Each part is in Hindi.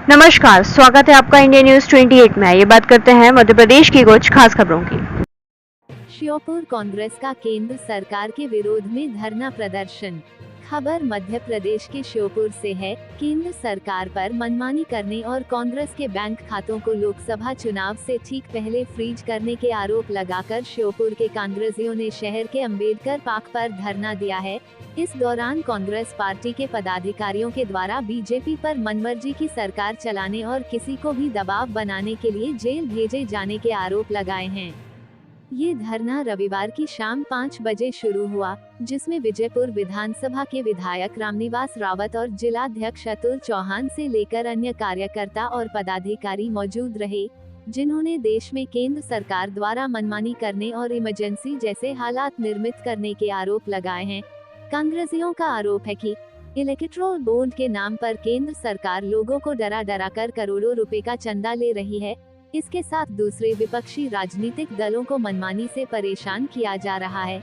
नमस्कार, स्वागत है आपका इंडिया न्यूज 28 में। ये बात करते हैं मध्य प्रदेश की कुछ खास खबरों की। श्योपुर कांग्रेस का केंद्र सरकार के विरोध में धरना प्रदर्शन। खबर मध्य प्रदेश के श्योपुर से है। केंद्र सरकार पर मनमानी करने और कांग्रेस के बैंक खातों को लोकसभा चुनाव से ठीक पहले फ्रीज करने के आरोप लगाकर श्योपुर के कांग्रेसियों ने शहर के अंबेडकर पार्क पर धरना दिया है। इस दौरान कांग्रेस पार्टी के पदाधिकारियों के द्वारा बीजेपी पर मनमर्जी की सरकार चलाने और किसी को भी दबाव बनाने के लिए जेल भेजे जाने के आरोप लगाए हैं। ये धरना रविवार की शाम 5 बजे शुरू हुआ, जिसमें विजयपुर विधानसभा के विधायक रामनिवास रावत और जिलाध्यक्ष अतुल चौहान से लेकर अन्य कार्यकर्ता और पदाधिकारी मौजूद रहे, जिन्होंने देश में केंद्र सरकार द्वारा मनमानी करने और इमरजेंसी जैसे हालात निर्मित करने के आरोप लगाए हैं। कांग्रेसियों का आरोप है कि इलेक्टोरल बॉन्ड के नाम पर केंद्र सरकार लोगों को डरा डरा कर करोड़ों रुपए का चंदा ले रही है। इसके साथ दूसरे विपक्षी राजनीतिक दलों को मनमानी से परेशान किया जा रहा है।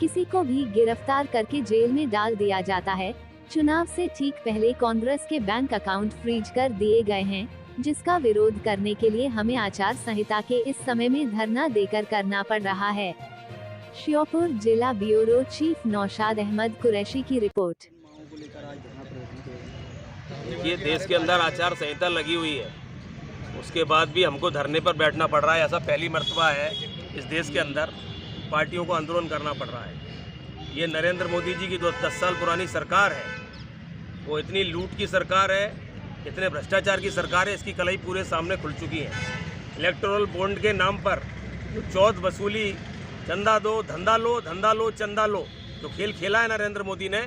किसी को भी गिरफ्तार करके जेल में डाल दिया जाता है। चुनाव से ठीक पहले कांग्रेस के बैंक अकाउंट फ्रीज कर दिए गए हैं, जिसका विरोध करने के लिए हमें आचार संहिता के इस समय में धरना देकर करना पड़ रहा है। श्योपुर जिला ब्यूरो चीफ नौशाद अहमद कुरैशी की रिपोर्ट। ये देश के अंदर आचार संहिता लगी हुई है, उसके बाद भी हमको धरने पर बैठना पड़ रहा है। ऐसा पहली मर्तबा है इस देश के अंदर पार्टियों को आंदोलन करना पड़ रहा है। ये नरेंद्र मोदी जी की 10 साल पुरानी सरकार है, वो इतनी लूट की सरकार है, इतने भ्रष्टाचार की सरकार है, इसकी कलई पूरे सामने खुल चुकी है। इलेक्टोरल बॉन्ड के नाम पर जो चौथ वसूली, चंदा दो धंधा लो, धंधा लो चंदा लो, जो खेल खेला है नरेंद्र मोदी ने,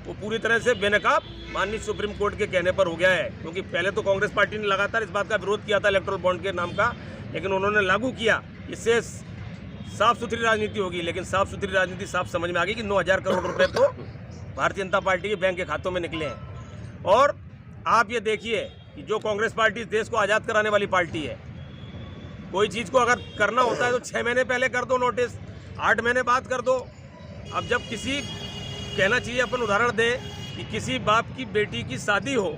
वो पूरी तरह से बेनकाब माननीय सुप्रीम कोर्ट के कहने पर हो गया है। क्योंकि पहले तो कांग्रेस पार्टी ने लगातार इस बात का विरोध किया था इलेक्टोरल बॉन्ड के नाम का, लेकिन उन्होंने लागू किया। इससे साफ सुथरी राजनीति होगी, लेकिन साफ सुथरी राजनीति साफ समझ में आ गई कि 9,000 करोड़ रुपए तो भारतीय जनता पार्टी के बैंक के खातों में निकले हैं। और आप ये देखिए कि जो कांग्रेस पार्टी इस देश को आज़ाद कराने वाली पार्टी है, कोई चीज़ को अगर करना होता है तो 6 महीने पहले कर दो नोटिस, 8 महीने बाद कर दो। अब जब किसी कहना चाहिए, अपन उदाहरण दें कि किसी बाप की बेटी की शादी हो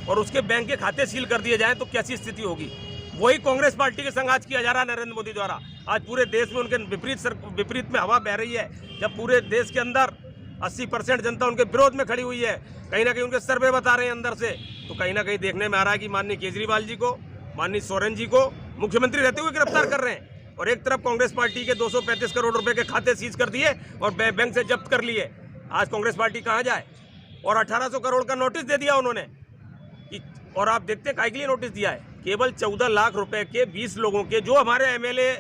और उसके बैंक के खाते सील कर दिए जाएं तो कैसी स्थिति होगी। वही कांग्रेस पार्टी के संग आज किया जा रहा है नरेंद्र मोदी द्वारा। आज पूरे देश में उनके विपरीत में हवा बह रही है। जब पूरे देश के अंदर 80% जनता उनके विरोध में खड़ी हुई है, कहीं ना कहीं उनके सर्वे बता रहे हैं अंदर से, तो कहीं ना कहीं देखने में आ रहा है कि माननीय केजरीवाल जी को, माननीय सोरेन जी को मुख्यमंत्री रहते हुए गिरफ्तार कर रहे हैं। और एक तरफ कांग्रेस पार्टी के 235 करोड़ रुपए के खाते सीज कर दिए और बैंक से जब्त कर लिए। आज कांग्रेस पार्टी कहाँ जाए? और 1800 करोड़ का नोटिस दे दिया उन्होंने। और आप देखते हैं काहे के लिए नोटिस दिया है? केवल 14 लाख रुपए के 20 लोगों के, जो हमारे एमएलए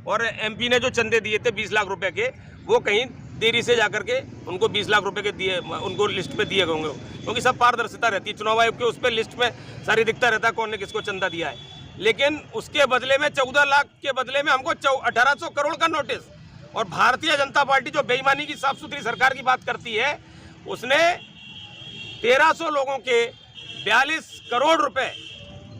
और एमपी ने जो चंदे दिए थे 20 लाख रुपए के, वो कहीं देरी से जाकर के उनको 20 लाख रुपए के दिए, उनको लिस्ट में दिए गए होंगे। क्योंकि सब पारदर्शिता रहती है, चुनाव आयोग के उस पर लिस्ट में सारी दिखता रहता है कौन ने किसको चंदा दिया है। लेकिन उसके बदले में 14 लाख के बदले में हमको 1800 करोड़ का नोटिस। और भारतीय जनता पार्टी जो बेईमानी की साफ सुथरी सरकार की बात करती है, उसने 1300 लोगों के 42 करोड़ रुपए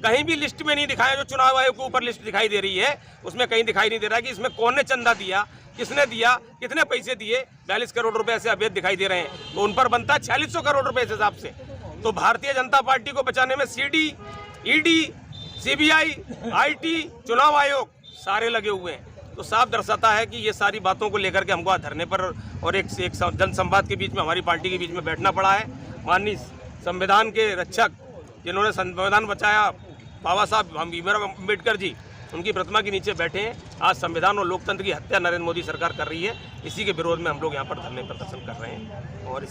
कहीं भी लिस्ट में नहीं दिखाया। जो चुनाव आयोग के ऊपर लिस्ट दिखाई दे रही है, उसमें कहीं दिखाई नहीं दे रहा है कि इसमें कौन ने चंदा दिया, किसने दिया, कितने पैसे दिए। 42 करोड़ रुपए ऐसे अवैध दिखाई दे रहे हैं, तो उन पर बनता है 4600 करोड़ रुपए इस हिसाब से। तो भारतीय जनता पार्टी को बचाने में सीडी, ईडी, सीबीआई, आईटी, चुनाव आयोग सारे लगे हुए हैं। तो साफ दर्शाता है कि ये सारी बातों को लेकर के हमको धरने पर और एक जनसंवाद के बीच में, हमारी पार्टी के बीच में बैठना पड़ा है। माननीय संविधान के रक्षक, जिन्होंने संविधान बचाया, बाबा साहब भीमराव अम्बेडकर जी, उनकी प्रतिमा के नीचे बैठे हैं। आज संविधान और लोकतंत्र की हत्या नरेंद्र मोदी सरकार कर रही है। इसी के विरोध में हम लोग यहाँ पर धरने प्रदर्शन कर रहे हैं। और